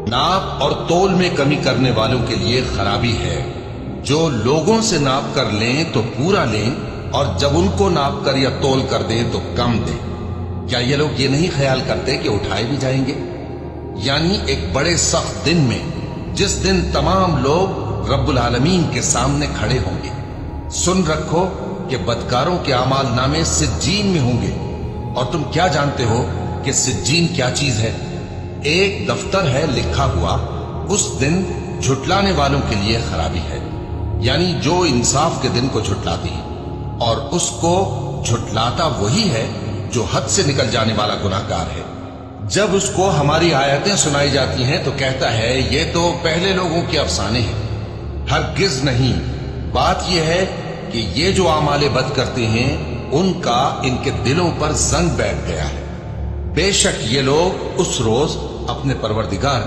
नाप और तोल में कमी करने वालों के लिए खराबी है। जो लोगों से नाप कर लें तो पूरा लें, और जब उनको नाप कर या तोल कर दें तो कम दें। क्या ये लोग ये नहीं ख्याल करते कि उठाए भी जाएंगे? यानी एक बड़े सख्त दिन में, जिस दिन तमाम लोग रब्बुल आलमीन के सामने खड़े होंगे। सुन रखो कि बदकारों के आमाल नामे सिज्जीन में होंगे। और तुम क्या जानते हो कि सिज्जीन क्या चीज है? एक दफ्तर है लिखा हुआ। उस दिन झुटलाने वालों के लिए खराबी है, यानी जो इंसाफ के दिन को झुटलाती है, और उसको झुटलाता वही है जो हद से निकल जाने वाला गुनाहगार है। जब उसको हमारी आयतें सुनाई जाती हैं तो कहता है ये तो पहले लोगों के अफसाने हैं। हरगिज नहीं, बात यह है कि ये जो आमाले बद करते हैं उनका इनके दिलों पर जंग बैठ गया है। बेशक ये लोग उस रोज अपने परवरदिगार